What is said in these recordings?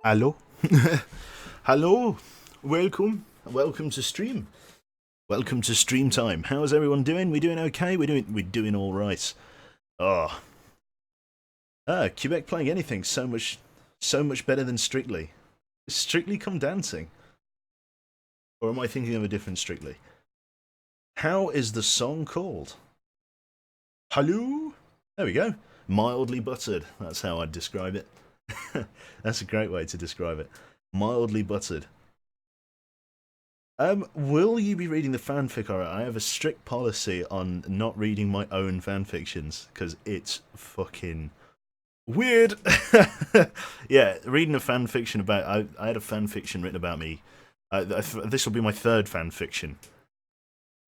Hello? Hello? Welcome to stream. Welcome to stream time. How's everyone doing? We doing okay? We're doing all right. Oh. Quebec playing anything so much better than Strictly. Is Strictly come dancing? Or am I thinking of a different Strictly? How is the song called? Hello? There we go. Mildly buttered. That's how I'd describe it. That's a great way to describe it. Mildly buttered. Will you be reading the fanfic? Alright, I have a strict policy on not reading my own fanfictions because it's fucking weird. Yeah, reading a fanfiction about I had a fanfiction written about me. This will be my third fanfiction.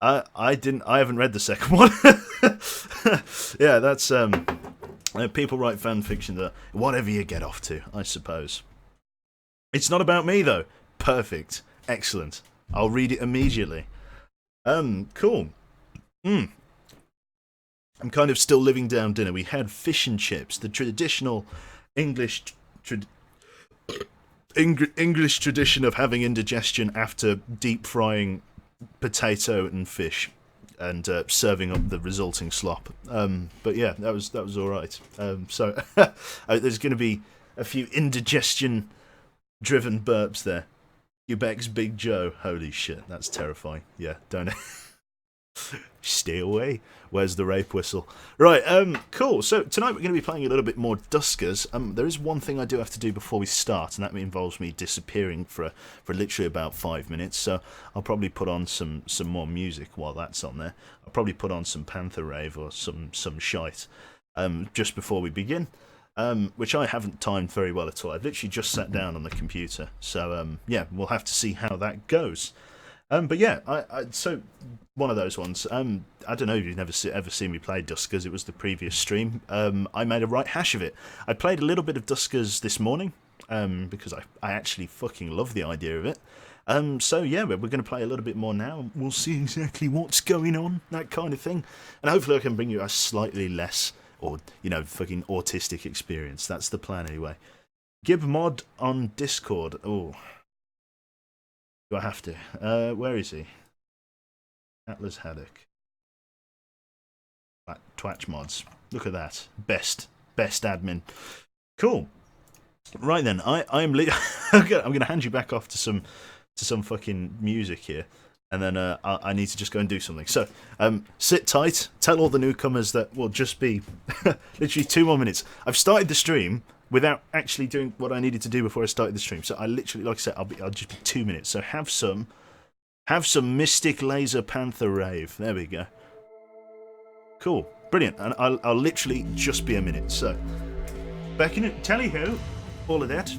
I haven't read the second one. Yeah, that's people write fanfiction that whatever you get off to, I suppose. It's not about me though. Perfect, excellent. I'll read it immediately. Cool. I'm kind of still living down dinner. We had fish and chips, the traditional English English tradition of having indigestion after deep frying potato and fish, and serving up the resulting slop. But yeah, that was all right. So there's going to be a few indigestion-driven burps there. Quebec's Big Joe. Holy shit, that's terrifying. Yeah, don't stay away. Where's the rape whistle? Right, cool. So tonight we're going to be playing a little bit more Duskers. There is one thing I do have to do before we start, and that involves me disappearing for literally about 5 minutes. So I'll probably put on some more music while that's on there. I'll probably put on some Panther Rave or some shite just before we begin. Which I haven't timed very well at all. I've literally just sat down on the computer, so yeah, we'll have to see how that goes. But yeah, so one of those ones. I don't know if you've ever seen me play Duskers. It was the previous stream. I made a right hash of it. I played a little bit of Duskers this morning because I actually fucking love the idea of it. So yeah, we're going to play a little bit more now. We'll see exactly what's going on, that kind of thing, and hopefully I can bring you a slightly less or fucking autistic experience. That's the plan anyway. Gib mod on Discord. Oh. Do I have to? Where is he? Atlas Haddock. Twatch mods. Look at that. Best admin. Cool. Right then, I'm I'm gonna hand you back off to some fucking music here, and then I need to just go and do something. So sit tight. Tell all the newcomers that will just be literally 2 more minutes. I've started the stream without actually doing what I needed to do before I started the stream. So I literally, like I said, I'll just be 2 minutes. So have some Mystic Laser Panther Rave. There we go. Cool, brilliant. And I'll literally just be a minute. So back in it. Tally ho, all of that.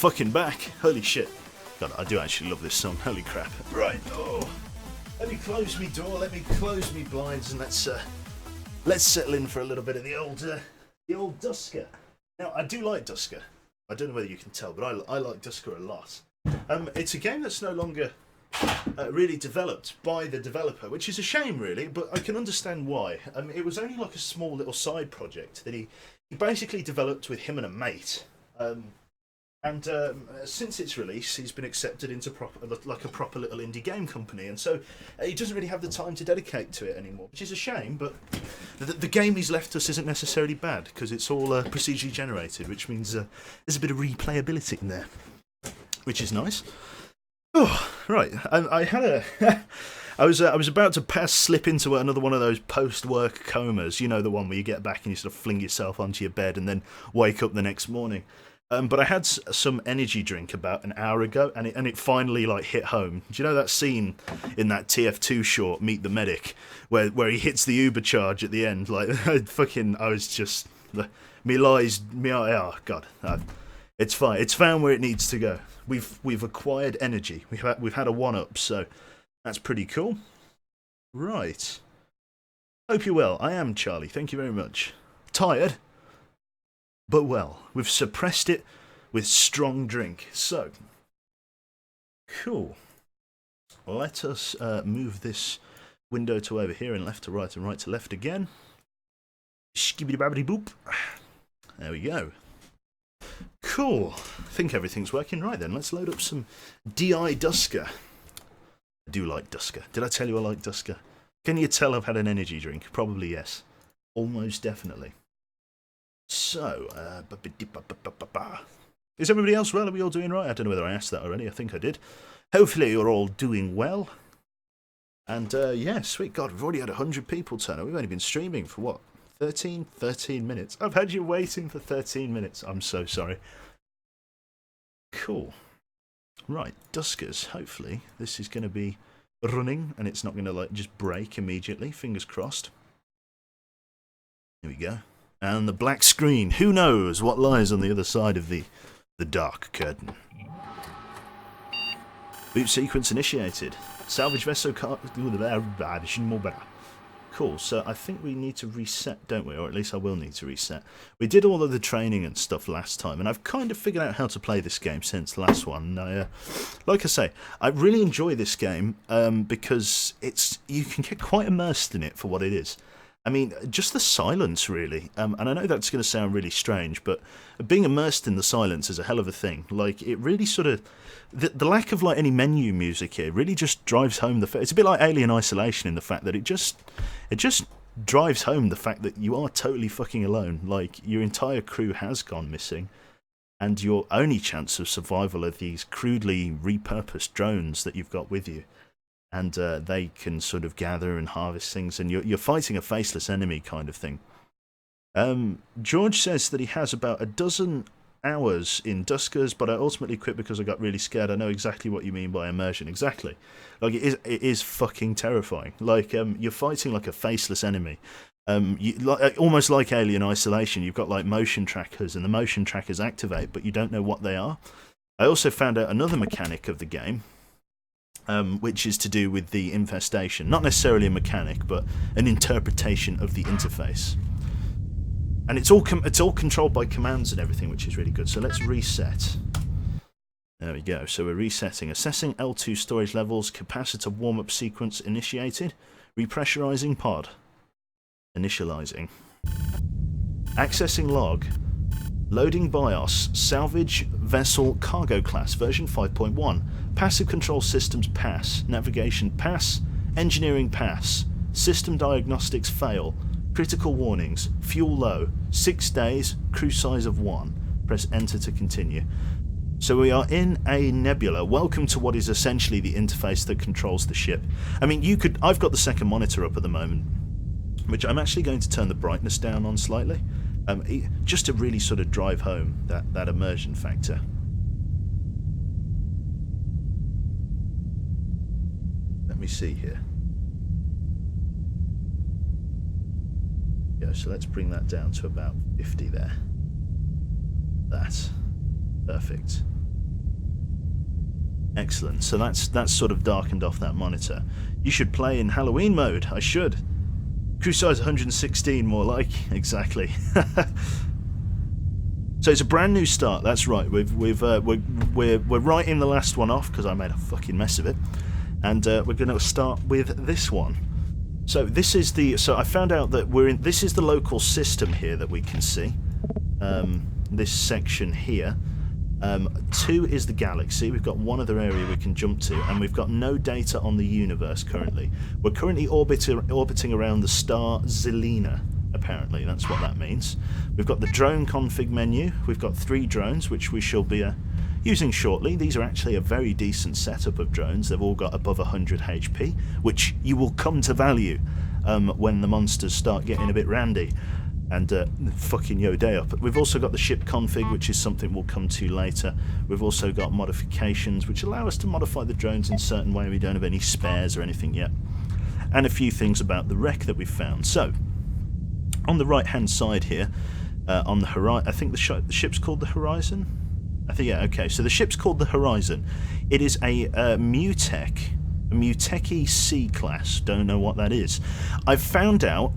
fucking back. Holy shit. God, I do actually love this song. Holy crap. Right. Oh. Let me close me door. Let me close me blinds, and let's settle in for a little bit of the old Dusker. Now, I do like Dusker. I don't know whether you can tell, but I like Dusker a lot. It's a game that's no longer really developed by the developer, which is a shame, really, but I can understand why. It was only like a small little side project that he basically developed with him and a mate. And since its release, he's been accepted into like a proper little indie game company, and so he doesn't really have the time to dedicate to it anymore, which is a shame. But the game he's left us isn't necessarily bad, because it's all procedurally generated, which means there's a bit of replayability in there, which is nice. Oh, right. I had a. I was about to slip into another one of those post-work comas. You know, the one where you get back and you sort of fling yourself onto your bed and then wake up the next morning. But I had some energy drink about an hour ago, and it finally like hit home. Do you know that scene in that TF2 short, Meet the Medic, where he hits the Uber charge at the end? Like, I was just oh god, it's fine. It's found where it needs to go. We've acquired energy. We've had a 1-up, so that's pretty cool. Right. Hope you're well. I am, Charlie. Thank you very much. Tired? But well, we've suppressed it with strong drink. So, cool. Let us move this window to over here and left to right and right to left again. Skibbity babbity boop. There we go. Cool. I think everything's working right then. Let's load up some DI Dusker. I do like Dusker. Did I tell you I like Dusker? Can you tell I've had an energy drink? Probably yes. Almost definitely. So, is everybody else well? Are we all doing right? I don't know whether I asked that already. I think I did. Hopefully you're all doing well. And yeah, sweet God, we've already had 100 people turn up. We've only been streaming for what? 13 minutes. I've had you waiting for 13 minutes. I'm so sorry. Cool. Right, Duskers. Hopefully this is going to be running and it's not going to like just break immediately. Fingers crossed. Here we go. And the black screen. Who knows what lies on the other side of the dark curtain. Boot sequence initiated. Salvage vessel car. Cool, so I think we need to reset, don't we? Or at least I will need to reset. We did all of the training and stuff last time, and I've kind of figured out how to play this game since the last one. Like I say, I really enjoy this game because you can get quite immersed in it for what it is. I mean, just the silence, really. And I know that's going to sound really strange, but being immersed in the silence is a hell of a thing. Like, it really sort of... The lack of, like, any menu music here really just drives home the fact... It's a bit like Alien Isolation in the fact that it just drives home the fact that you are totally fucking alone. Like, your entire crew has gone missing, and your only chance of survival are these crudely repurposed drones that you've got with you. And they can sort of gather and harvest things, and you're fighting a faceless enemy kind of thing. George says that he has about a dozen hours in Duskers, but I ultimately quit because I got really scared. I know exactly what you mean by immersion. Exactly. Like, it is fucking terrifying. Like, you're fighting like a faceless enemy. Almost like Alien Isolation, you've got like motion trackers, and the motion trackers activate, but you don't know what they are. I also found out another mechanic of the game, which is to do with the infestation. Not necessarily a mechanic, but an interpretation of the interface. And it's all controlled by commands and everything, which is really good. So let's reset. There we go. So we're resetting. Assessing L2 storage levels. Capacitor warm-up sequence initiated. Repressurizing pod. Initializing. Accessing log. Loading BIOS. Salvage vessel cargo class version 5.1. Passive control systems pass. Navigation pass. Engineering pass. System diagnostics fail. Critical warnings. Fuel low. 6 days. Crew size of 1. Press enter to continue. So we are in a nebula. Welcome to what is essentially the interface that controls the ship. I mean, I've got the second monitor up at the moment, which I'm actually going to turn the brightness down on slightly, just to really sort of drive home that immersion factor. Let me see here. Yeah, so let's bring that down to about 50 there. That's perfect. Excellent. So that's sort of darkened off that monitor. You should play in Halloween mode. I should. Crew size 116, more like. Exactly. So it's a brand new start. That's right. We're writing the last one off because I made a fucking mess of it, and we're going to start with this one. So this is the. So I found out that we're in. This is the local system here that we can see. This section here. 2 is the galaxy. We've got one other area we can jump to, and we've got no data on the universe currently. We're currently orbiting around the star Zelena. Apparently, that's what that means. We've got the drone config menu. We've got 3 drones, which we shall be using shortly. These are actually a very decent setup of drones. They've all got above 100 HP, which you will come to value when the monsters start getting a bit randy and fucking your day up. We've also got the ship config, which is something we'll come to later. We've also got modifications, which allow us to modify the drones in a certain way. We don't have any spares or anything yet. And a few things about the wreck that we've found. So, on the right-hand side here, on the horizon, I think the ship's called the Horizon? I think, yeah, okay. So the ship's called the Horizon. It is a Muteki C-class. Don't know what that is. I've found out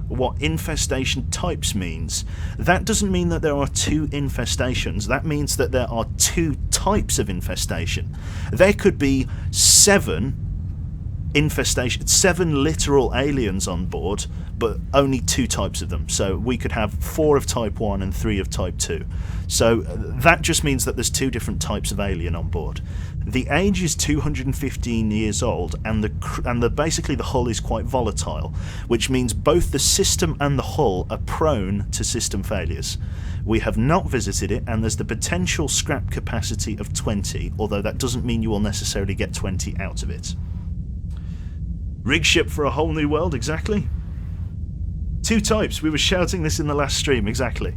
what infestation types means. That doesn't mean that there are 2 infestations. That means that there are 2 types of infestation. There could be 7 literal aliens on board, but only 2 types of them. So we could have 4 of type 1 and 3 of type 2. So that just means that there's 2 different types of alien on board. The age is 215 years old, and basically the hull is quite volatile, which means both the system and the hull are prone to system failures. We have not visited it, and there's the potential scrap capacity of 20, although that doesn't mean you will necessarily get 20 out of it. Rig ship for a whole new world, exactly. 2 types. We were shouting this in the last stream, exactly.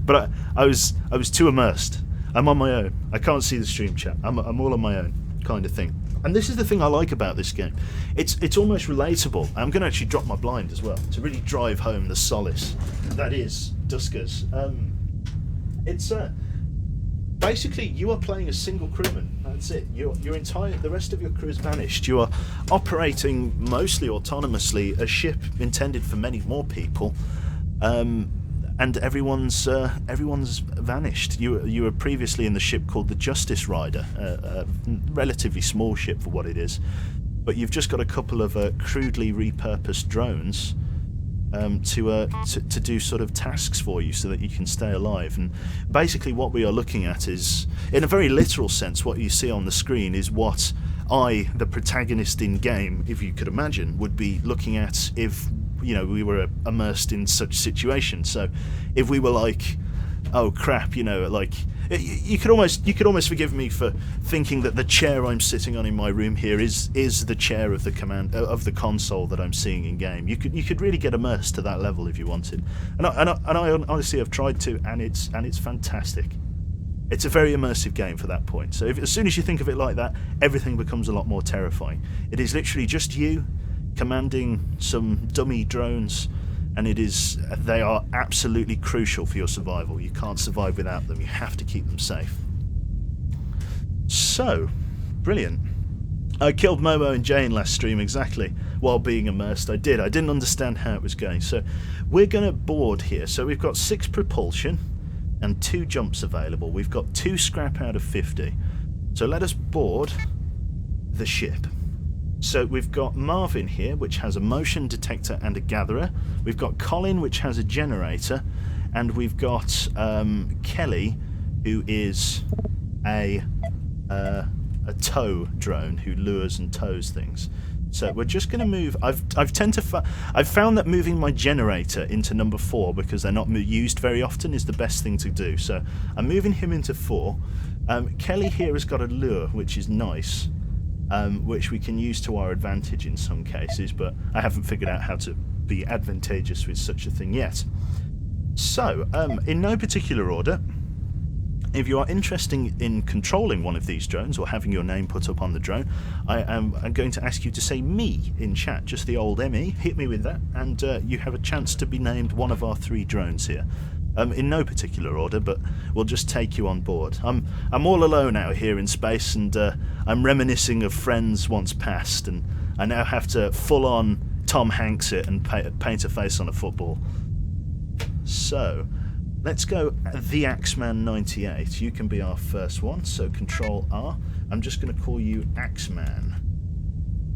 But I was too immersed. I'm on my own. I can't see the stream chat. I'm all on my own, kind of thing. And this is the thing I like about this game. It's almost relatable. I'm going to actually drop my blind as well to really drive home the solace that is Duskers. It's basically you are playing a single crewman. That's it. The rest of your crew has vanished. You are operating mostly autonomously a ship intended for many more people, and everyone's vanished. You were previously in the ship called the Justice Rider, a relatively small ship for what it is, but you've just got a couple of crudely repurposed drones to do sort of tasks for you so that you can stay alive. And basically what we are looking at is, in a very literal sense, what you see on the screen is what I, the protagonist in game, if you could imagine, would be looking at if, you know, we were immersed in such situations. So if we were like, oh crap, you know, like you could almost forgive me for thinking that the chair I'm sitting on in my room here is the chair of the console that I'm seeing in game. You could really get immersed to that level if you wanted, and I honestly have tried to, and it's fantastic. It's a very immersive game for that point. So as soon as you think of it like that, everything becomes a lot more terrifying. It is literally just you commanding some dummy drones, and they are absolutely crucial for your survival. You can't survive without them. You have to keep them safe. So, brilliant. I killed Momo and Jane last stream, exactly, while being immersed. I didn't understand how it was going. So we're going to board here. So we've got 6 propulsion and 2 jumps available. We've got 2 scrap out of 50. So let us board the ship. So we've got Marvin here, which has a motion detector and a gatherer. We've got Colin, which has a generator. And we've got Kelly, who is a tow drone who lures and tows things. So we're just going to move. I've found that moving my generator into number 4, because they're not used very often, is the best thing to do. So I'm moving him into 4. Kelly here has got a lure, which is nice. Which we can use to our advantage in some cases, but I haven't figured out how to be advantageous with such a thing yet. So, in no particular order, if you are interested in controlling one of these drones or having your name put up on the drone, I'm going to ask you to say me in chat, just the old ME, hit me with that, and you have a chance to be named one of our 3 drones here. In no particular order, but we'll just take you on board. I'm all alone out here in space, and I'm reminiscing of friends once past, and I now have to full-on Tom Hanks it and paint a face on a football. So, let's go the Axeman 98. You can be our first one, so Control R. I'm just going to call you Axeman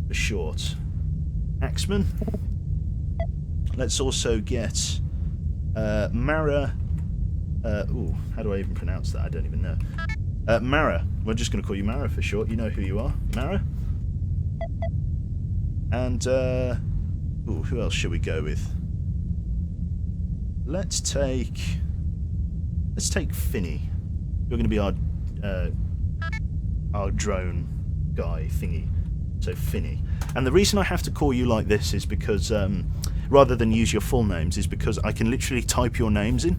for short. Axeman. Let's also get Mara. How do I even pronounce that? I don't even know. Mara. We're just going to call you Mara for short. You know who you are, Mara. And who else should we go with? Let's take Finny. You're going to be our drone guy thingy. So Finny. And the reason I have to call you like this is because rather than use your full names is because I can literally type your names in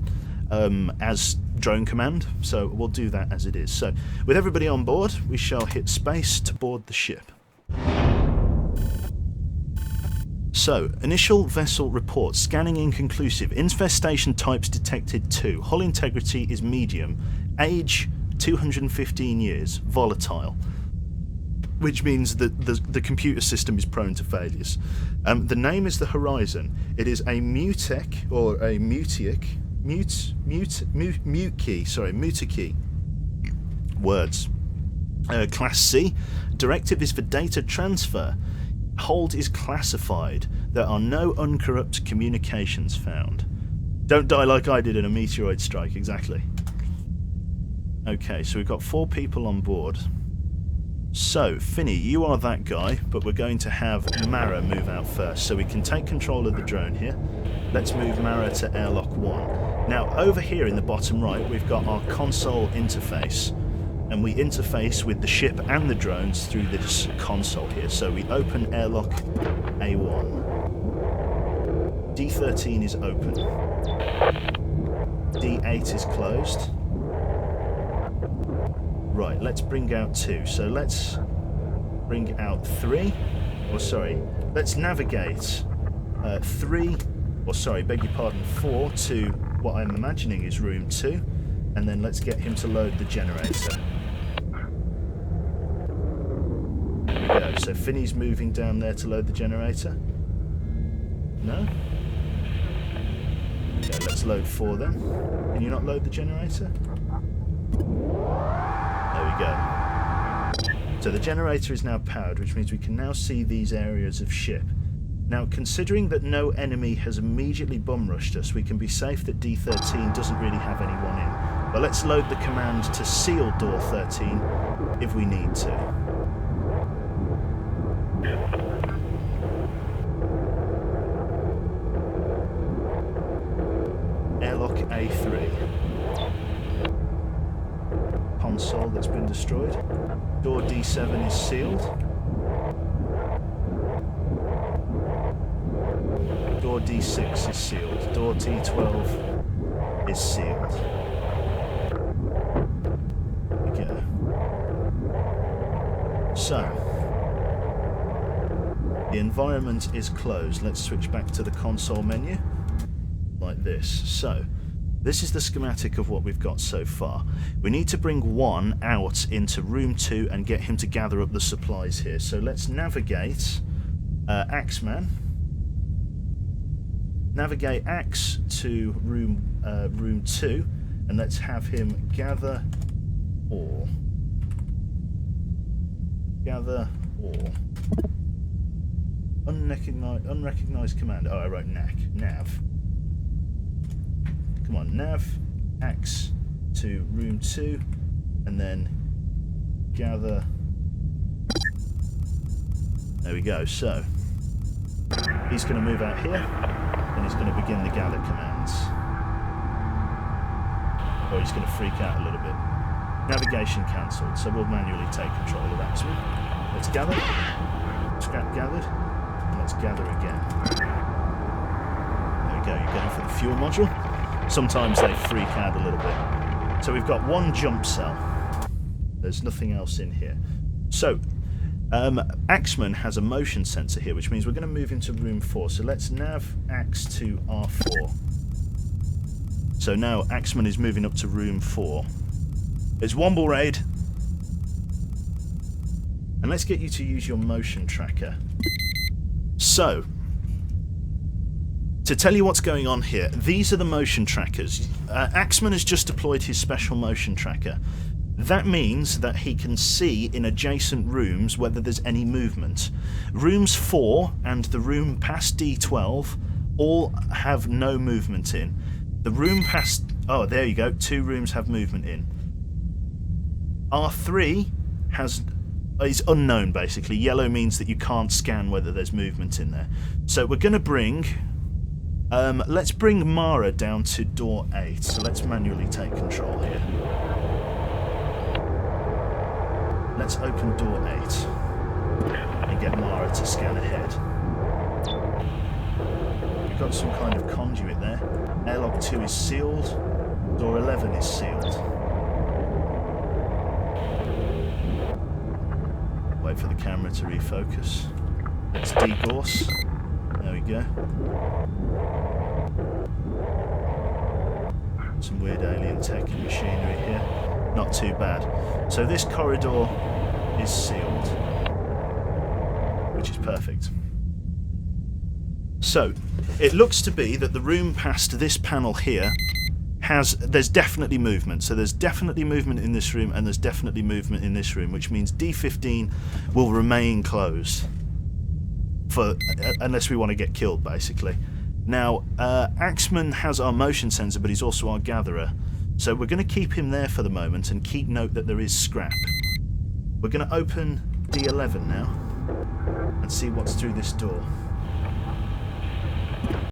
as drone command. So we'll do that as it is. So with everybody on board, we shall hit space to board the ship. So, initial vessel report, scanning inconclusive, infestation types detected 2, hull integrity is medium, age 215 years, volatile, which means that the computer system is prone to failures. The name is the Horizon. It is a Mutec, or a Mutiec, Mutiki, words. Class C, directive is for data transfer. Hold is classified. There are no uncorrupt communications found. Don't die like I did in a meteoroid strike, exactly. Okay, so we've got 4 people on board. So, Finny, you are that guy, but we're going to have Mara move out first, so we can take control of the drone here. Let's move Mara to airlock 1. Now, over here in the bottom right, we've got our console interface. And we interface with the ship and the drones through this console here. So we open airlock A1. D13 is open. D8 is closed. Right, let's bring out 2. So let's bring out 3. Or sorry, let's navigate 3, or sorry, beg your pardon, 4 to what I'm imagining is room 2. And then let's get him to load the generator. There we go. So Finny's moving down there to load the generator. No? Okay, let's load 4 then. Can you not load the generator? There we go. So the generator is now powered, which means we can now see these areas of ship. Now, considering that no enemy has immediately bum rushed us, we can be safe that D13 doesn't really have anyone in. But let's load the command to seal door 13 if we need to. Airlock A3. Console that's been destroyed. Door D7 is sealed. Door D6 is sealed. Door D12 is sealed. There we go. So, the environment is closed. Let's switch back to the console menu. Like this. So, this is the schematic of what we've got so far. We need to bring 1 out into room 2 and get him to gather up the supplies here. So let's navigate Axeman. Navigate Axe to room 2, and let's have him gather ore. Gather ore. Unrecognized command. Oh, I wrote nav. Come on, nav, Axe to room 2, and then gather. There we go. So he's going to move out here, and he's going to begin the gather commands. Or he's going to freak out a little bit. Navigation cancelled, so we'll manually take control of Axeman. Let's gather. Scrap gathered. And let's gather again. There we go. You're going for the fuel module. Sometimes they freak out a little bit. So we've got 1 jump cell. There's nothing else in here. So, Axeman has a motion sensor here, which means we're going to move into room 4. So let's nav Axe to R4. So now Axeman is moving up to room 4. It's Womble Raid. And let's get you to use your motion tracker. So, to tell you what's going on here, these are the motion trackers. Axeman has just deployed his special motion tracker. That means that he can see in adjacent rooms whether there's any movement. Rooms 4 and the room past D12 all have no movement in. The room past... oh, there you go. 2 rooms have movement in. R3 is unknown, basically. Yellow means that you can't scan whether there's movement in there. So we're going to bring... let's bring Mara down to door 8. So let's manually take control here. Let's open door 8 and get Mara to scan ahead. We've got some kind of conduit there. Airlock 2 is sealed. Door 11 is sealed. Wait for the camera to refocus. Let's degauss. There we go. Some weird alien tech and machinery here. Not too bad. So this corridor is sealed, which is perfect. So it looks to be that the room past this panel here there's definitely movement. So there's definitely movement in this room and there's definitely movement in this room, which means D15 will remain closed unless we want to get killed, basically. Now, Axeman has our motion sensor, but he's also our gatherer. So we're going to keep him there for the moment and keep note that there is scrap. We're going to open D11 now and see what's through this door.